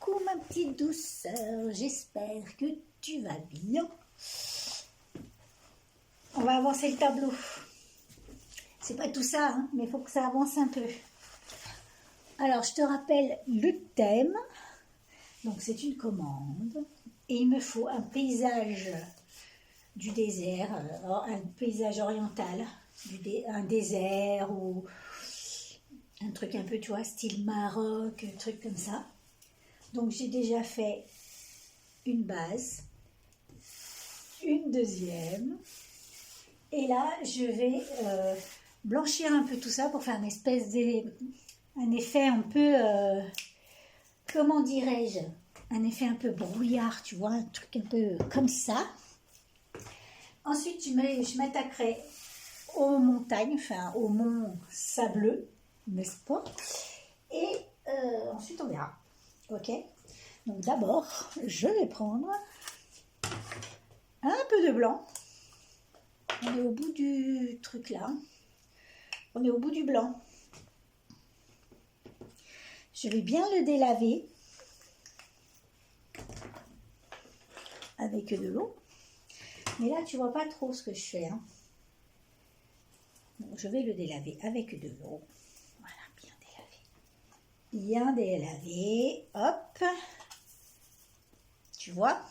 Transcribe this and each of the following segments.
Coucou ma petite douceur, j'espère que tu vas bien. On va avancer le tableau. C'est pas tout ça, hein, mais il faut que ça avance un peu. Alors, je te rappelle le thème. Donc, c'est une commande. Et il me faut un paysage du désert, un paysage oriental, un désert ou un truc un peu, tu vois, style Maroc, un truc comme ça. Donc, j'ai déjà fait une base, une deuxième. Et là, je vais blanchir un peu tout ça pour faire un effet un peu, comment dirais-je, un effet un peu brouillard, tu vois, un truc un peu comme ça. Ensuite, je m'attaquerai aux montagnes, enfin au mont sableux, n'est-ce pas? Et ensuite, on verra. Ok? Donc d'abord, je vais prendre un peu de blanc. On est au bout du truc là. On est au bout du blanc. Je vais bien le délaver avec de l'eau. Mais là, tu vois pas trop ce que je fais. Hein. Donc, je vais le délaver avec de l'eau. Voilà, bien délavé. Bien délavé. Hop. Tu vois?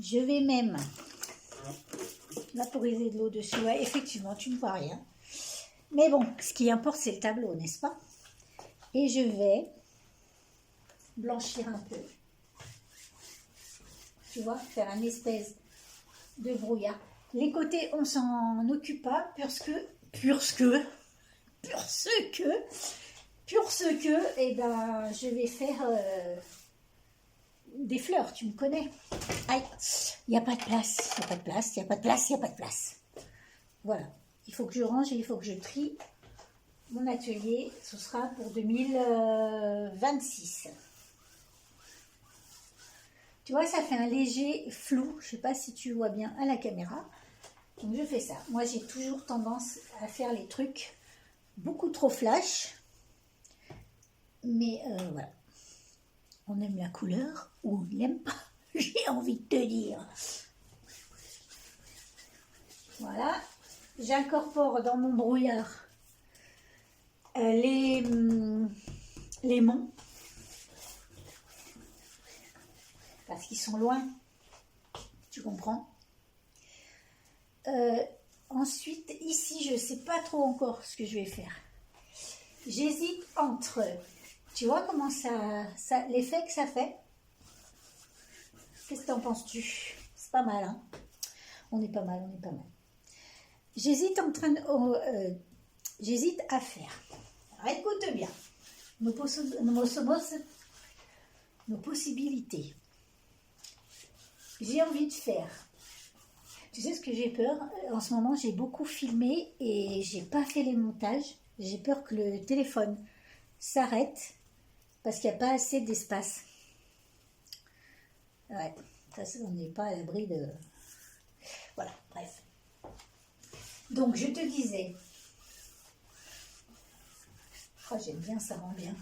Je vais même vaporiser de l'eau dessus. Ouais, effectivement, tu ne vois rien. Mais bon, ce qui importe, c'est le tableau, n'est-ce pas? Et je vais blanchir un peu. Tu vois, faire un espèce de brouillard. Les côtés, on s'en occupe pas, eh ben, je vais faire des fleurs, tu me connais. Aïe, il n'y a pas de place, il n'y a pas de place, il n'y a pas de place, il n'y a pas de place. Voilà, il faut que je range et il faut que je trie mon atelier. Ce sera pour 2026. Tu vois, ça fait un léger flou. Je ne sais pas si tu vois bien à la caméra. Donc, je fais ça. Moi, j'ai toujours tendance à faire les trucs beaucoup trop flash. Mais voilà. On aime la couleur ou on n'aime pas. J'ai envie de te dire. Voilà. J'incorpore dans mon brouillard les monts. Parce qu'ils sont loin. Tu comprends? Ensuite, ici, je ne sais pas trop encore ce que je vais faire. J'hésite entre... Tu vois comment l'effet que ça fait? Qu'est-ce que t'en penses-tu? C'est pas mal, hein? On est pas mal, on est pas mal. J'hésite j'hésite à faire. Alors, écoute bien. Nos possibilités. J'ai envie de faire. Tu sais ce que j'ai peur? En ce moment, j'ai beaucoup filmé et j'ai pas fait les montages. J'ai peur que le téléphone s'arrête parce qu'il n'y a pas assez d'espace. Ouais, on n'est pas à l'abri de... Voilà, bref. Donc, je te disais... Oh, j'aime bien, ça rend bien.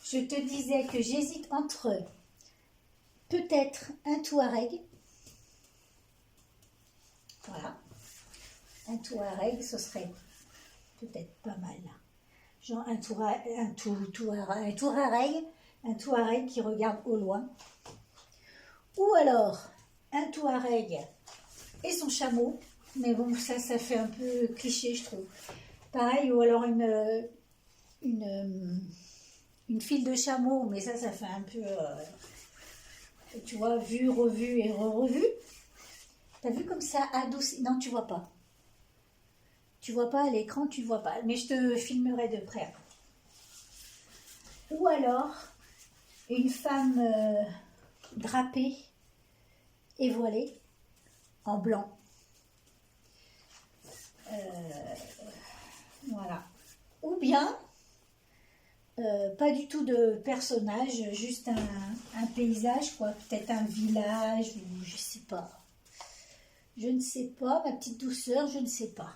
Je te disais que j'hésite entre peut-être un Touareg. Voilà. Un Touareg, ce serait peut-être pas mal. Genre un Touareg qui regarde au loin. Ou alors un Touareg et son chameau. Mais bon, ça fait un peu cliché, je trouve. Pareil, ou alors une file de chameau, mais ça fait un peu, tu vois, vu, revu et re-revu. T'as vu comme ça adouci? Non, tu vois pas. Tu vois pas à l'écran, tu vois pas. Mais je te filmerai de près. Ou alors, une femme drapée et voilée en blanc. Voilà. Ou bien, pas du tout de personnage, juste un paysage, quoi. Peut-être un village, ou je sais pas. Je ne sais pas, ma petite douceur, je ne sais pas.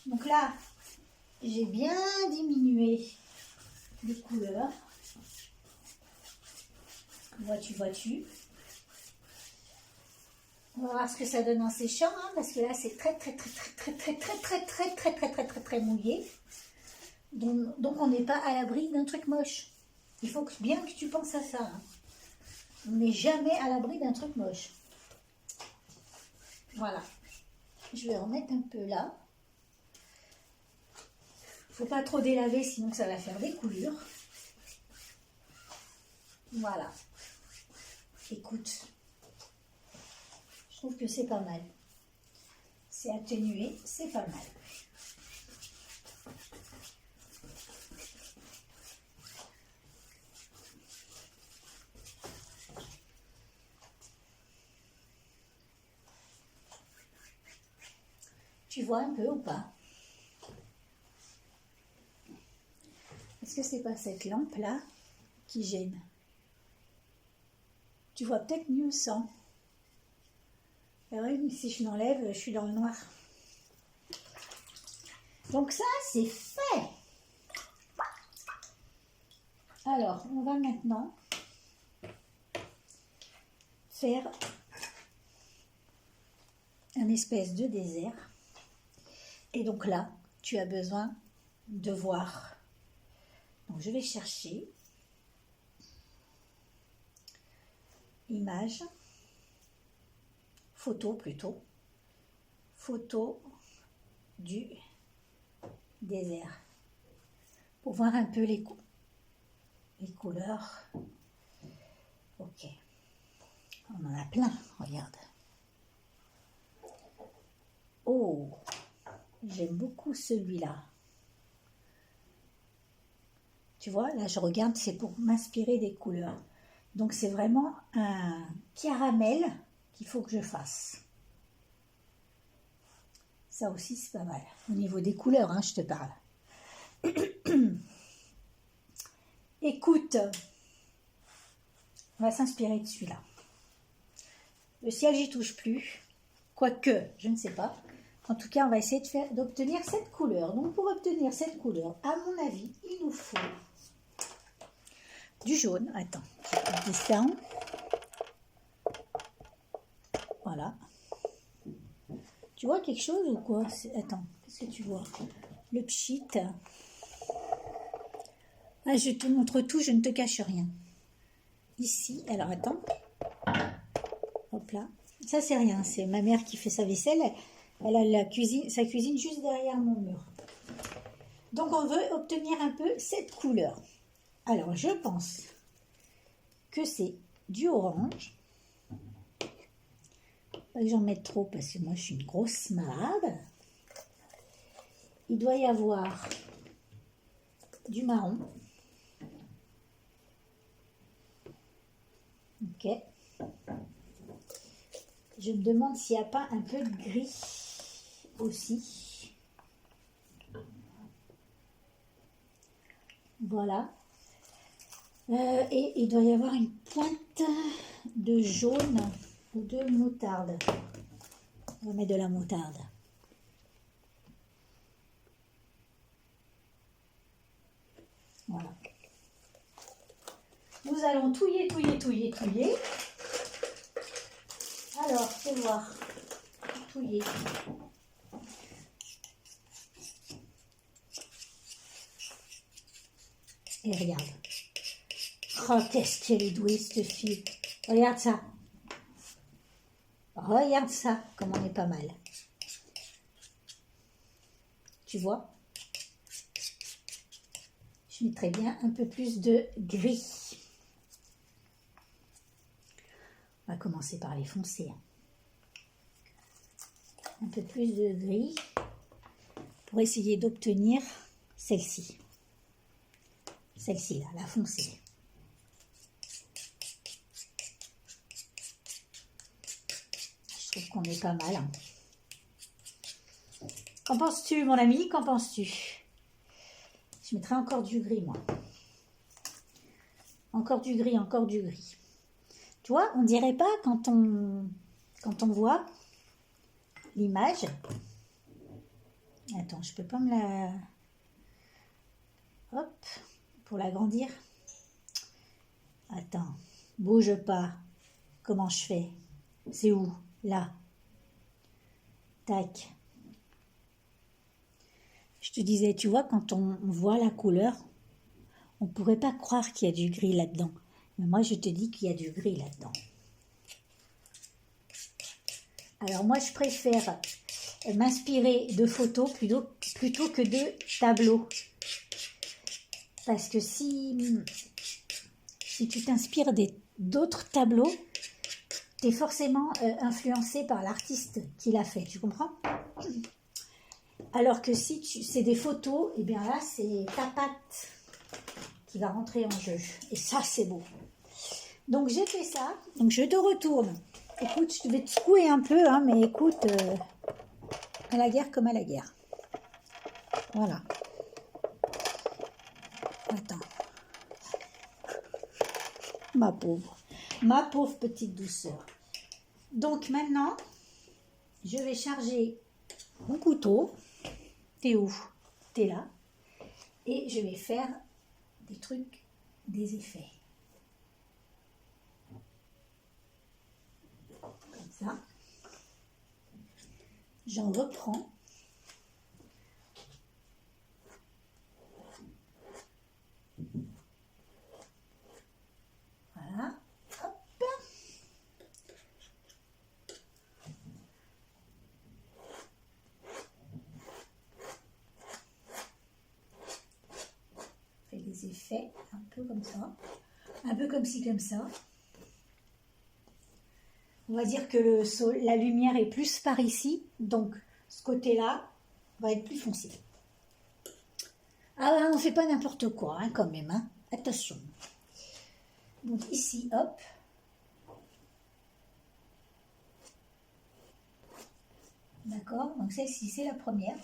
Donc là, j'ai bien diminué les couleurs. Vois-tu. On va voir ce que ça donne en séchant, hein, parce que là c'est très mouillé. Donc on n'est pas à l'abri d'un truc moche. Il faut bien que tu penses à ça. Hein. On n'est jamais à l'abri d'un truc moche. Voilà. Je vais remettre un peu là. Faut pas trop délaver sinon ça va faire des coulures. Voilà. Écoute. Je trouve que c'est pas mal. C'est atténué, c'est pas mal. Tu vois un peu ou pas? Est-ce que c'est pas cette lampe-là qui gêne? Tu vois peut-être mieux sans. Ah oui, mais si je l'enlève, je suis dans le noir. Donc ça, c'est fait. Alors, on va maintenant faire un espèce de désert. Et donc là, tu as besoin de voir. Donc je vais chercher image, photo plutôt, photo du désert pour voir un peu les couleurs. Ok, on en a plein, regarde. Oh, j'aime beaucoup celui-là. Tu vois, là je regarde, c'est pour m'inspirer des couleurs. Donc c'est vraiment un caramel qu'il faut que je fasse. Ça aussi c'est pas mal. Au niveau des couleurs, hein, je te parle. Écoute, on va s'inspirer de celui-là. Le ciel, j'y touche plus. Quoique, je ne sais pas. En tout cas, on va essayer d'obtenir cette couleur. Donc pour obtenir cette couleur, à mon avis, il nous faut du jaune. Attends, je vais mettre ça. Voilà. Tu vois quelque chose ou quoi? Attends, qu'est-ce que tu vois? Le pchit. Ah, je te montre tout, je ne te cache rien. Ici, alors attends. Hop là. Ça, c'est rien. C'est ma mère qui fait sa vaisselle. Elle a sa cuisine juste derrière mon mur. Donc, on veut obtenir un peu cette couleur. Alors, je pense que c'est du orange. Pas que j'en mette trop parce que moi, je suis une grosse malade. Il doit y avoir du marron. Ok. Je me demande s'il n'y a pas un peu de gris aussi. Voilà. Et il doit y avoir une pointe de jaune ou de moutarde. On va mettre de la moutarde. Voilà. Nous allons touiller. Alors, fais voir. Touiller. Et regarde. Oh, qu'est-ce qu'elle est douée, cette fille. Regarde ça. Regarde ça, comme on est pas mal. Tu vois? Je mettrais bien un peu plus de gris. On va commencer par les foncés. Un peu plus de gris pour essayer d'obtenir celle-ci. Celle-ci, là, la foncée. Je trouve qu'on est pas mal. Hein. Qu'en penses-tu, mon ami? Qu'en penses-tu? Je mettrai encore du gris, moi. Encore du gris. Tu vois, on dirait pas quand on voit l'image. Attends, je peux pas me la... Hop, pour l'agrandir. Attends, bouge pas. Comment je fais? C'est où? Là. Tac. Je te disais, tu vois, quand on voit la couleur, on ne pourrait pas croire qu'il y a du gris là-dedans. Mais moi, je te dis qu'il y a du gris là-dedans. Alors moi, je préfère m'inspirer de photos plutôt que de tableaux. Parce que si tu t'inspires d'autres tableaux, tu es forcément influencé par l'artiste qui l'a fait. Tu comprends? Alors que si c'est des photos, et bien là, c'est ta patte qui va rentrer en jeu. Et ça, c'est beau. Donc, j'ai fait ça. Donc, je te retourne. Écoute, je vais te secouer un peu, hein, mais écoute, à la guerre comme à la guerre. Voilà. Attends. Ma pauvre petite douceur. Donc, maintenant, je vais charger mon couteau. T'es où? T'es là. Et je vais faire des trucs, des effets. Comme ça. J'en reprends. Voilà. Hop. Fait des effets un peu comme ça. Un peu comme ci, comme ça. On va dire que la lumière est plus par ici, donc ce côté-là va être plus foncé. Ah, on ne fait pas n'importe quoi, hein, quand même, hein. Attention. Donc ici, hop. D'accord, donc celle-ci, c'est la première.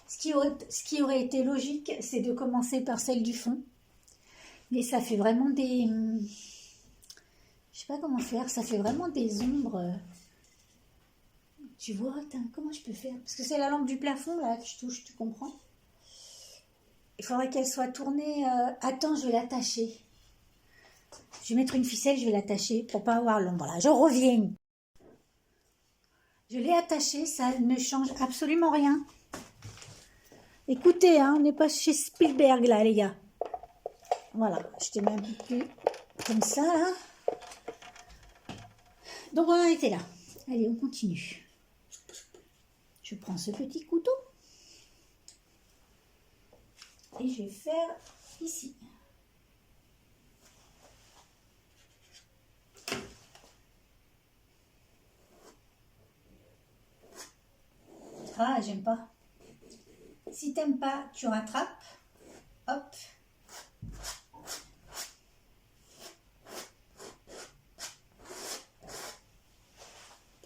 Ce qui aurait été logique, c'est de commencer par celle du fond. Mais ça fait vraiment des... Je sais pas comment faire, ça fait vraiment des ombres. Tu vois, attends, comment je peux faire? Parce que c'est la lampe du plafond, là, que je touche, tu comprends? Il faudrait qu'elle soit tournée... Attends, je vais l'attacher. Je vais mettre une ficelle, je vais l'attacher pour pas avoir l'ombre. Là, je reviens. Je l'ai attachée, ça ne change absolument rien. Écoutez, hein, on n'est pas chez Spielberg, là, les gars. Voilà, je te mets un peu plus comme ça, là. Donc, on en était là. Allez, on continue. Je prends ce petit couteau. Et je vais faire ici. Ah, j'aime pas. Si t'aimes pas, tu rattrapes. Hop.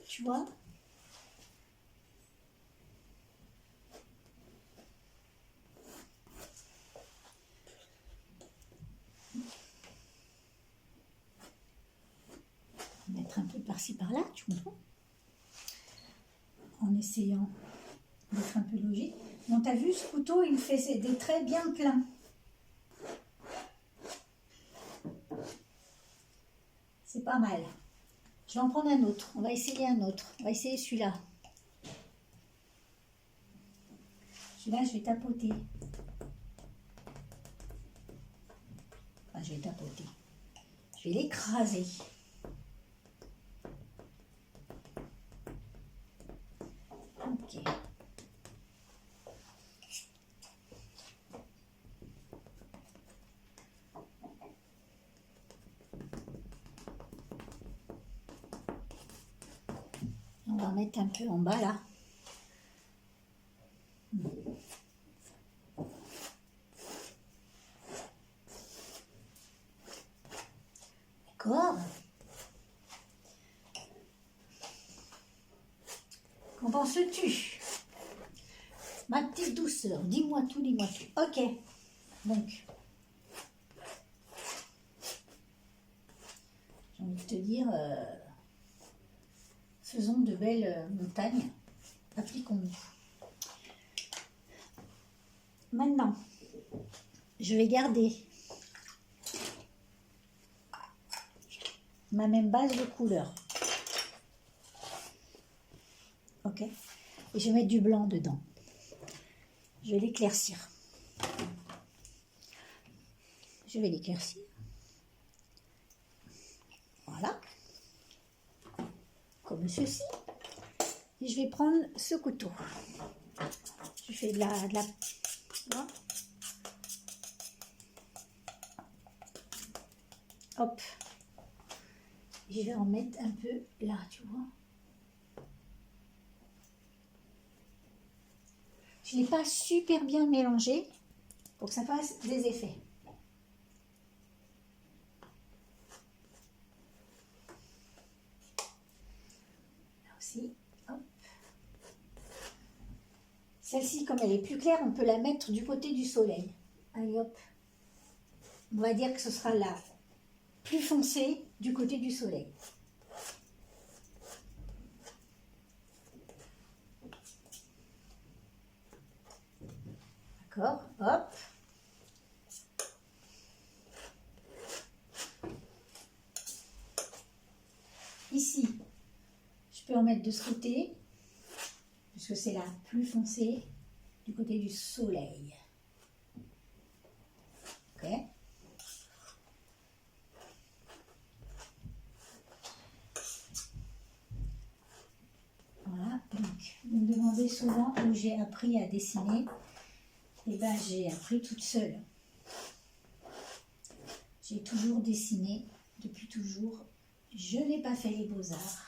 Tu vois? Mettre un peu par-ci par-là, tu comprends? En essayant d'être un peu logique. Donc, tu as vu, ce couteau, il me fait des traits bien pleins. C'est pas mal. Je vais en prendre un autre. On va essayer un autre. On va essayer celui-là. Celui-là, je vais tapoter. Enfin, je vais tapoter. Je vais l'écraser. Ok. On va mettre un peu en bas là. D'accord. Qu'en penses-tu? Ma petite douceur, dis-moi tout, dis-moi tout. Ok. Donc, j'ai envie de te dire, faisons de belles montagnes. Appliquons-nous. Maintenant, je vais garder ma même base de couleur. Ok. Et je vais mettre du blanc dedans. Je vais l'éclaircir. Je vais l'éclaircir. Voilà. Comme ceci. Et je vais prendre ce couteau. Je fais de la voilà. Hop. Je vais en mettre un peu là, tu vois. Je n'ai pas super bien mélangé pour que ça fasse des effets. Là aussi, hop. Celle-ci, comme elle est plus claire, on peut la mettre du côté du soleil. Allez hop. On va dire que ce sera la plus foncée du côté du soleil. D'accord, hop. Ici, je peux en mettre de ce côté, puisque c'est la plus foncée du côté du soleil. Ok. Voilà, donc vous me demandez souvent où j'ai appris à dessiner. Eh bien, j'ai appris toute seule. J'ai toujours dessiné, depuis toujours. Je n'ai pas fait les beaux-arts.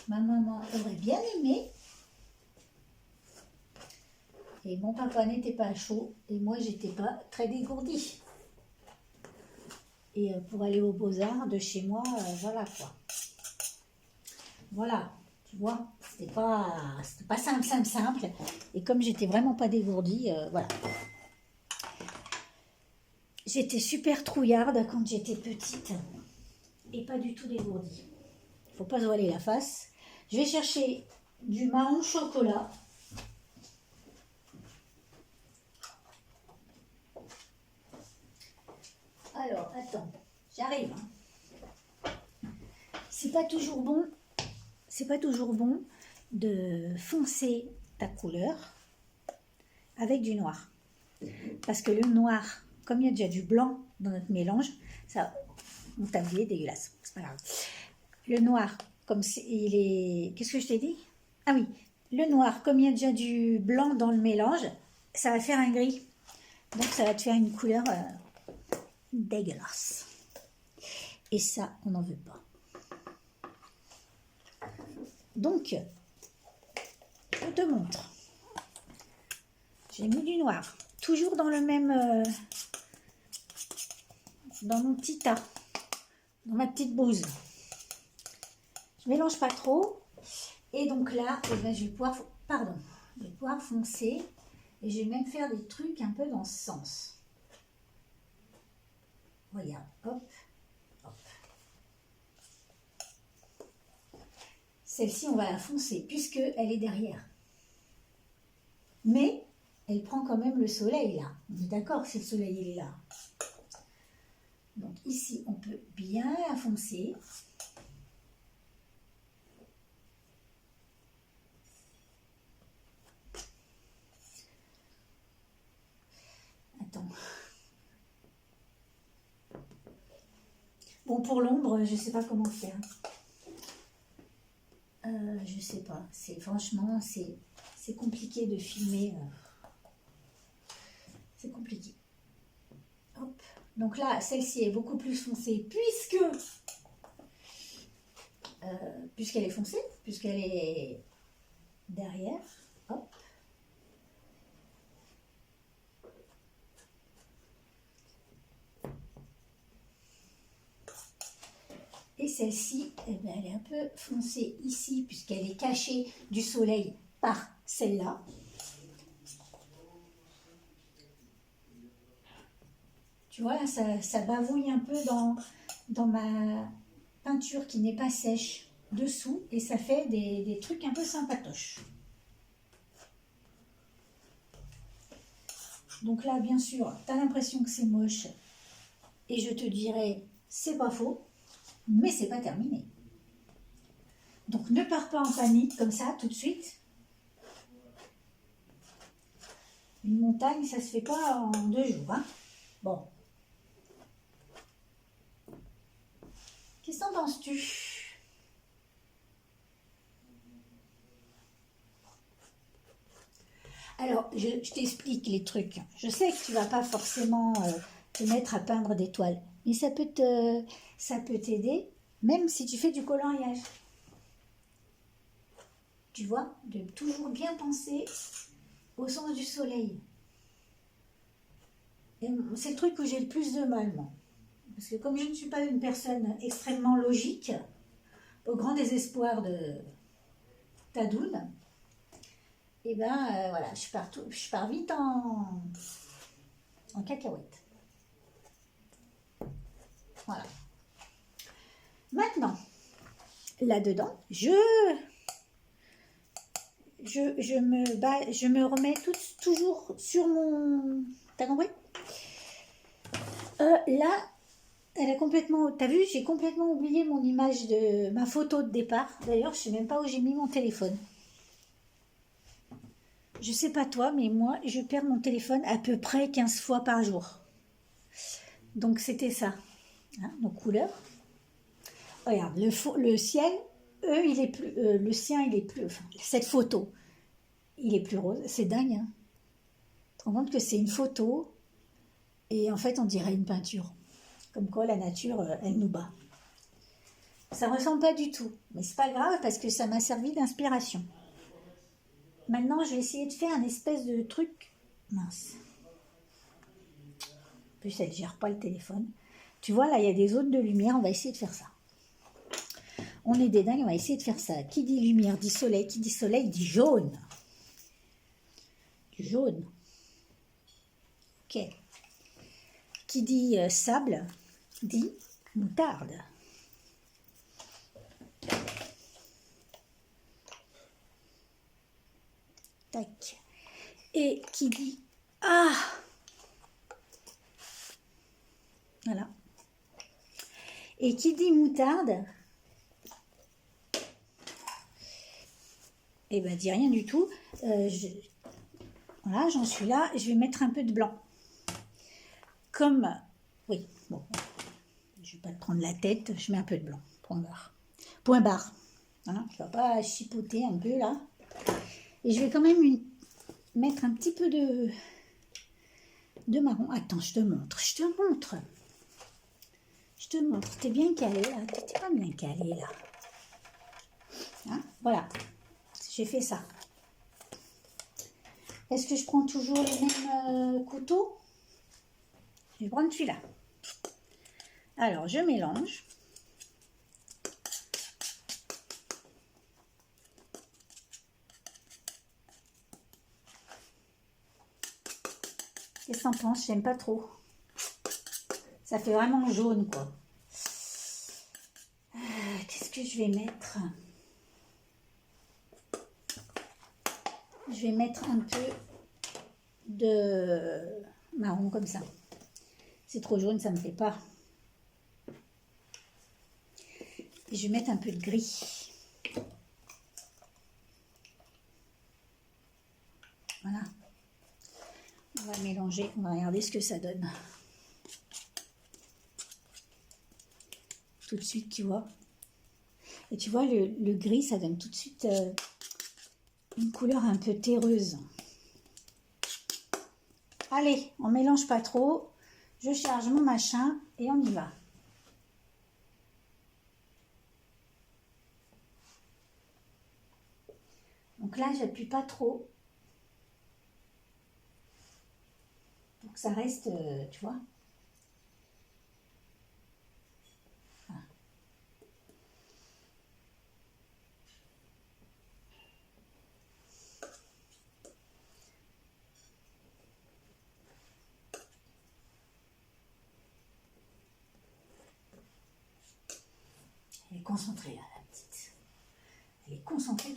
Ma maman aurait bien aimé. Et mon papa n'était pas chaud. Et moi, j'étais pas très dégourdie. Et pour aller aux beaux-arts de chez moi, voilà quoi. Voilà, tu vois, c'était pas simple. Et comme j'étais vraiment pas dégourdie, voilà. J'étais super trouillarde quand j'étais petite et pas du tout dégourdie. Faut pas se voiler la face. Je vais chercher du marron chocolat. Alors, attends, j'arrive. C'est pas toujours bon de foncer ta couleur avec du noir. Parce que le noir, comme il y a déjà du blanc dans notre mélange, ça, mon tablier est dégueulasse, c'est pas grave. Le noir, comme il est... Qu'est-ce que je t'ai dit? Ah oui, le noir, comme il y a déjà du blanc dans le mélange, ça va faire un gris. Donc ça va te faire une couleur dégueulasse. Et ça, on n'en veut pas. Donc, je te montre. J'ai mis du noir. Toujours dans le même... dans mon petit tas. Dans ma petite bouse. Je mélange pas trop. Et donc là, eh ben, je vais pouvoir foncer. Et je vais même faire des trucs un peu dans ce sens. Regarde, hop, hop. Celle-ci, on va la foncer puisqu'elle est derrière. Mais elle prend quand même le soleil là. On est d'accord si le soleil il est là. Donc ici, on peut bien la foncer. Attends. Bon, pour l'ombre, je ne sais pas comment faire. Je sais pas. Franchement, c'est compliqué de filmer. C'est compliqué. Hop. Donc là, celle-ci est beaucoup plus foncée puisqu'elle est foncée, puisqu'elle est derrière. Hop. Et celle-ci, eh ben, elle est un peu foncée ici, puisqu'elle est cachée du soleil par celle-là. Tu vois, là, ça bavouille un peu dans ma peinture qui n'est pas sèche dessous, et ça fait des trucs un peu sympatoches. Donc là, bien sûr, tu as l'impression que c'est moche. Et je te dirais, c'est pas faux, mais c'est pas terminé. Donc ne pars pas en panique comme ça, tout de suite. Une montagne, ça se fait pas en 2 jours. Hein. Bon. Qu'est-ce que t'en penses-tu? Alors, je t'explique les trucs. Je sais que tu vas pas forcément te mettre à peindre des toiles, mais ça peut t'aider, même si tu fais du coloriage. Tu vois, de toujours bien penser au sens du soleil. C'est le truc où j'ai le plus de mal, moi. Parce que comme je ne suis pas une personne extrêmement logique, au grand désespoir de Tadoun, et ben voilà, je pars vite en cacahuète. Voilà. Maintenant, là-dedans, je me remets toujours sur mon... T'as compris? Là, elle a complètement... T'as vu, j'ai complètement oublié mon image de ma photo de départ. D'ailleurs, je sais même pas où j'ai mis mon téléphone. Je sais pas toi, mais moi, je perds mon téléphone à peu près 15 fois par jour. Donc, c'était ça. Hein, nos couleurs. Regarde, le ciel, il est plus... le sien, il est plus... Enfin, cette photo, il est plus rose. C'est dingue, hein. Tu te rends compte que c'est une photo et en fait, on dirait une peinture. Comme quoi, la nature, elle nous bat. Ça ne ressemble pas du tout. Mais c'est pas grave parce que ça m'a servi d'inspiration. Maintenant, je vais essayer de faire un espèce de truc mince. En plus, elle ne gère pas le téléphone. Tu vois, là, il y a des zones de lumière. On va essayer de faire ça. On est des dingues, on va essayer de faire ça. Qui dit lumière dit soleil. Qui dit soleil dit jaune. Du jaune. Ok. Qui dit sable dit moutarde. Tac. Et qui dit ah, voilà. Et qui dit moutarde, eh ben dit rien du tout. Voilà, j'en suis là. Je vais mettre un peu de blanc. Comme, oui, bon, je vais pas te prendre la tête. Je mets un peu de blanc. Point barre. Point barre. Voilà, je ne vais pas chipoter un peu là. Et je vais quand même mettre un petit peu de marron. Attends, je te montre. T'es bien calé là. T'es pas bien calé là. Hein, voilà. J'ai fait ça. Est-ce que je prends toujours le même couteau? Je vais prendre celui-là. Alors, je mélange. Qu'est-ce que t'en penses? J'aime pas trop. Ça fait vraiment jaune, quoi. Qu'est-ce que je vais mettre? Je vais mettre un peu de marron comme ça. C'est trop jaune, ça ne me plaît pas. Et je vais mettre un peu de gris. Voilà. On va mélanger, on va regarder ce que ça donne. Tout de suite, tu vois. Et tu vois, le gris, ça donne tout de suite une couleur un peu terreuse. Allez, on mélange pas trop. Je charge mon machin et on y va. Donc là, j'appuie pas trop. Pour que ça reste, tu vois. Voilà. Elle est concentrée, là, la petite. Elle est concentrée.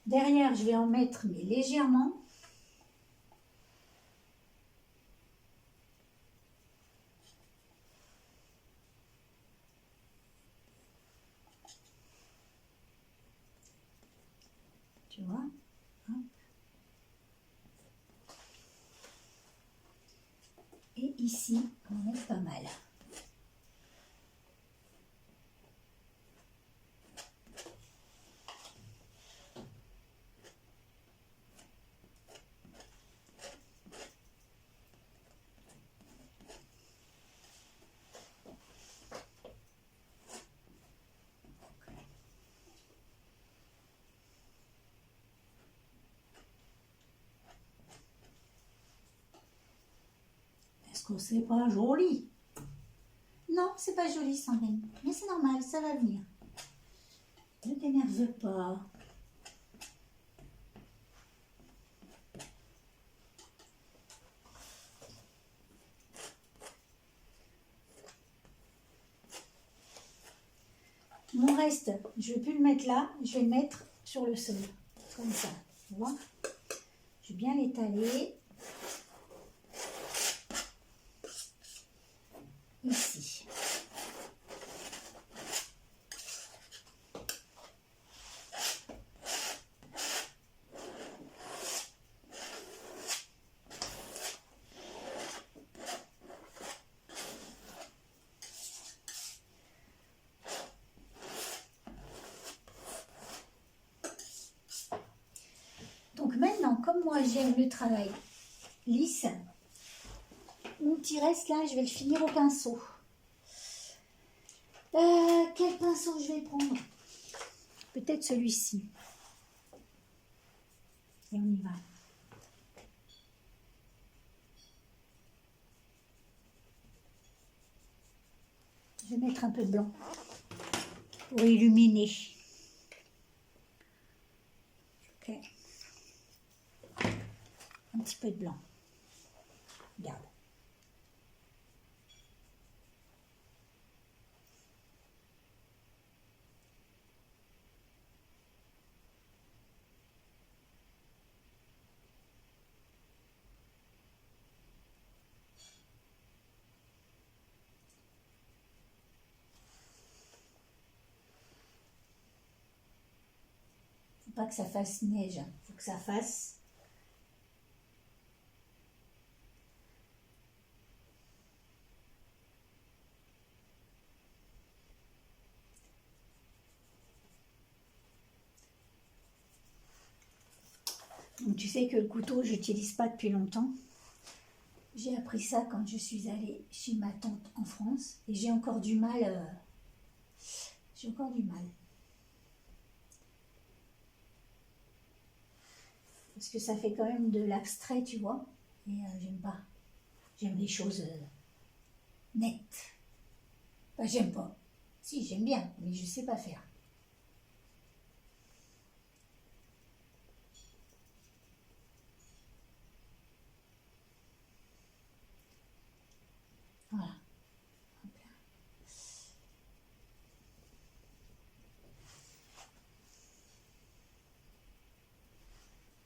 Derrière, je vais en mettre, mais légèrement. Tu vois? Hop. Et ici, on va mettre pas mal. Est-ce que c'est pas joli? Non, c'est pas joli, Sandrine. Mais c'est normal, ça va venir. Ne t'énerve pas. Mon reste, je ne vais plus le mettre là, je vais le mettre sur le sol. Comme ça, tu vois? Je vais bien l'étaler. Ici. Donc maintenant, comme moi j'aime le travail lisse, mon petit reste là, je vais le finir au pinceau. Quel pinceau je vais prendre? Peut-être celui-ci. Et on y va. Je vais mettre un peu de blanc pour illuminer. Ok. Un petit peu de blanc. Regarde. Faut pas que ça fasse neige. Faut que ça fasse. Donc, tu sais que le couteau, je n'utilise pas depuis longtemps. J'ai appris ça quand je suis allée chez ma tante en France et j'ai encore du mal. J'ai encore du mal. Parce que ça fait quand même de l'abstrait, tu vois. Et j'aime pas. J'aime les choses nettes. Enfin, j'aime pas. Si, j'aime bien, mais je sais pas faire. Voilà. Hop là.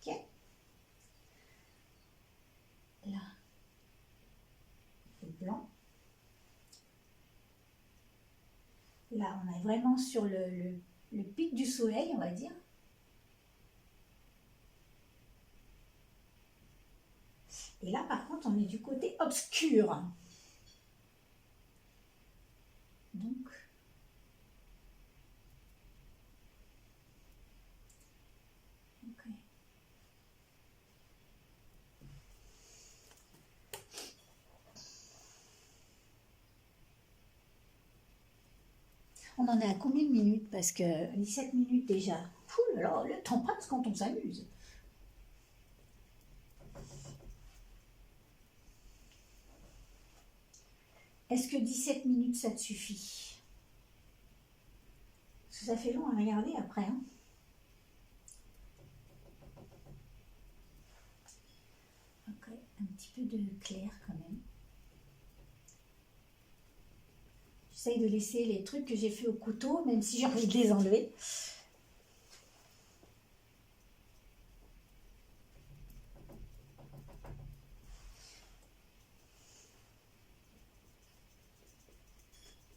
Ok. Là, le blanc. Là, on est vraiment sur le pic du soleil, on va dire. Et là, par contre, on est du côté obscur. Donc, ok. On en est à combien de minutes? Parce que 17 minutes déjà. Ouh là là, le temps passe quand on s'amuse. Est-ce que 17 minutes, ça te suffit? Parce que ça fait long à regarder après. Hein. Ok, un petit peu de clair quand même. J'essaye de laisser les trucs que j'ai fait au couteau, même si j'ai envie de les enlever.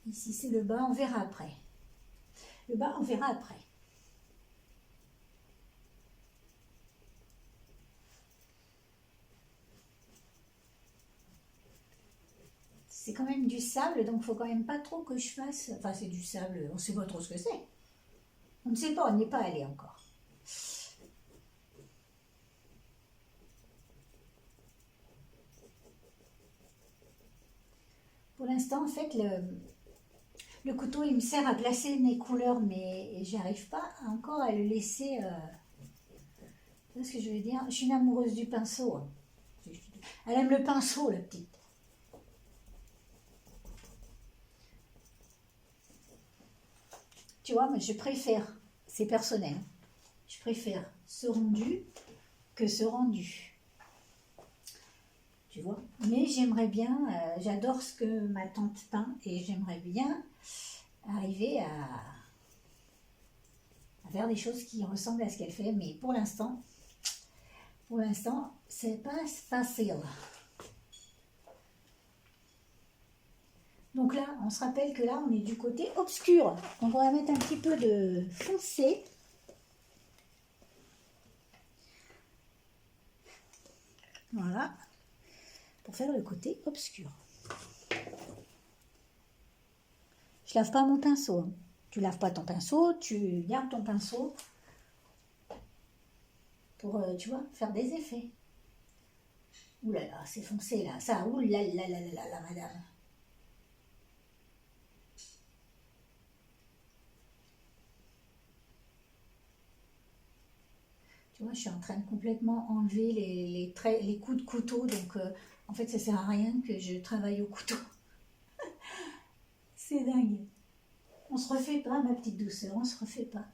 Ici, c'est le bas, on verra après. Le bas, on verra après. C'est quand même du sable, donc il faut quand même pas trop que je fasse... Enfin, c'est du sable, on ne sait pas trop ce que c'est. On ne sait pas, on n'y est pas allé encore. Pour l'instant, en fait, le couteau, il me sert à placer mes couleurs, mais j'arrive pas encore à le laisser... Tu vois ce que je veux dire? Je suis une amoureuse du pinceau. Hein. Elle aime le pinceau, la petite. Tu vois, mais je préfère, c'est personnel, je préfère ce rendu que ce rendu. Tu vois, mais j'aimerais bien, j'adore ce que ma tante peint et j'aimerais bien arriver à faire des choses qui ressemblent à ce qu'elle fait, mais pour l'instant, c'est pas facile. Donc là, on se rappelle que là, on est du côté obscur. Donc on va mettre un petit peu de foncé. Voilà. Pour faire le côté obscur. Je lave pas mon pinceau. Hein. Tu laves pas ton pinceau, tu gardes ton pinceau pour, tu vois, faire des effets. Ouh là là, c'est foncé là. Ça, ouh là là là là là, madame. Tu vois, je suis en train de complètement enlever les coups de couteau. Donc, en fait, ça sert à rien que je travaille au couteau. C'est dingue. On se refait pas, ma petite douceur, on se refait pas.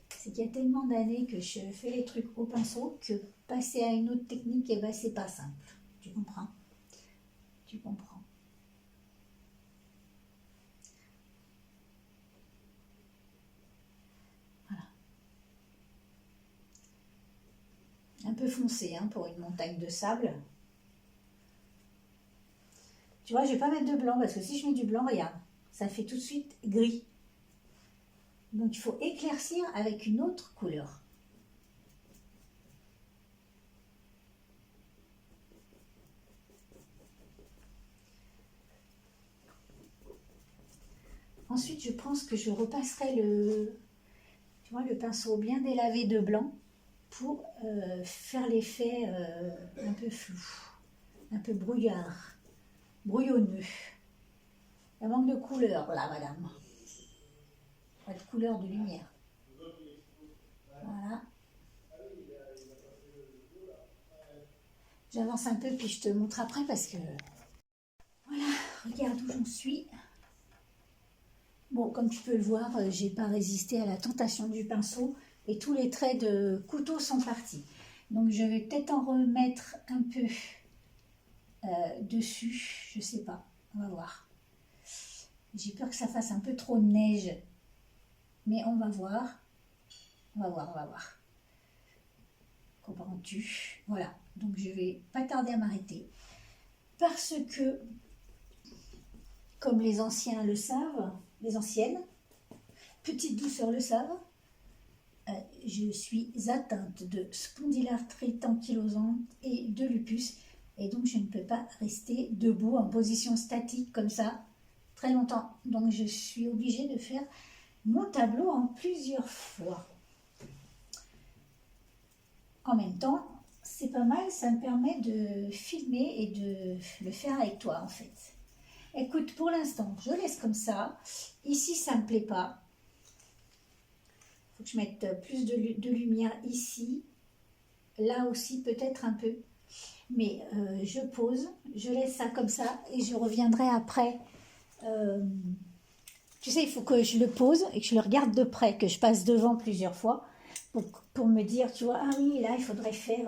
C'est qu'il y a tellement d'années que je fais les trucs au pinceau que passer à une autre technique, eh ben, c'est pas simple. Tu comprends? Tu comprends. Voilà. Un peu foncé hein, pour une montagne de sable. Tu vois, je vais pas mettre de blanc parce que si je mets du blanc, regarde, ça fait tout de suite gris. Donc il faut éclaircir avec une autre couleur. Ensuite, je pense que je repasserai tu vois, le pinceau bien délavé de blanc pour faire l'effet un peu flou, un peu brouillard, brouillonneux. Il manque de couleur là, madame. Pas de couleur, de lumière. Voilà. J'avance un peu puis je te montre après parce que... Voilà, regarde où j'en suis. Bon, comme tu peux le voir, j'ai pas résisté à la tentation du pinceau et tous les traits de couteau sont partis. Donc je vais peut-être en remettre un peu dessus, je sais pas, on va voir. J'ai peur que ça fasse un peu trop de neige, mais on va voir. On va voir, on va voir. Comprends-tu? Voilà, donc je vais pas tarder à m'arrêter. Parce que, comme les anciens le savent, les anciennes, petite douceur le savent, je suis atteinte de spondylarthrite ankylosante et de lupus. Et donc, je ne peux pas rester debout en position statique comme ça très longtemps. Donc, je suis obligée de faire mon tableau en plusieurs fois. En même temps, c'est pas mal, ça me permet de filmer et de le faire avec toi en fait. Écoute, pour l'instant, je laisse comme ça. Ici, ça me plaît pas. Il faut que je mette plus de lumière ici. Là aussi, peut-être un peu. Mais je pose, je laisse ça comme ça et je reviendrai après. Tu sais, il faut que je le pose et que je le regarde de près, que je passe devant plusieurs fois pour me dire, tu vois, ah oui, là, il faudrait faire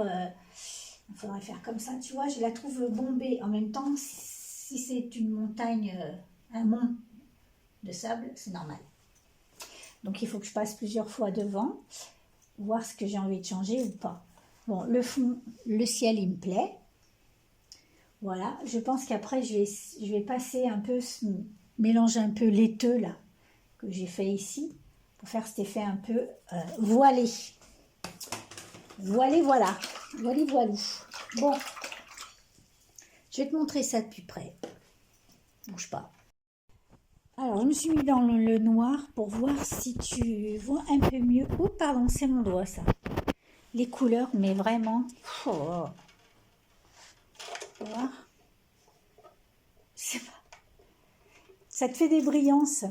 comme ça. Tu vois, je la trouve bombée. En même temps, si c'est une montagne, un mont de sable, c'est normal. Donc, il faut que je passe plusieurs fois devant. voir ce que j'ai envie de changer ou pas. Bon, le fond, le ciel, il me plaît. Voilà, je pense qu'après, je vais passer un peu ce mélange un peu laiteux, là, que j'ai fait ici, pour faire cet effet un peu voilé. Voilé, voilà. Voilé, voilou. Bon, je vais te montrer ça de plus près. Bouge pas. Alors, je me suis mis dans le noir pour voir si tu vois un peu mieux. Oh, pardon, c'est mon doigt, ça. Les couleurs, mais vraiment... Oh. Tu vois, ça te fait des brillances.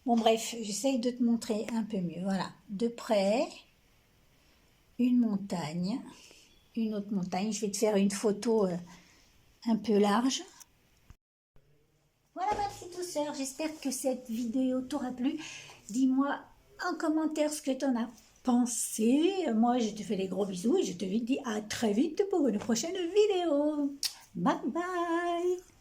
Bon, bref, j'essaye de te montrer un peu mieux. Voilà, de près, une montagne, une autre montagne. Je vais te faire une photo un peu large. Voilà ma petite douceur, j'espère que cette vidéo t'aura plu. Dis-moi en commentaire ce que tu en as pensé. Moi, je te fais des gros bisous et je te dis à très vite pour une prochaine vidéo. Bye bye.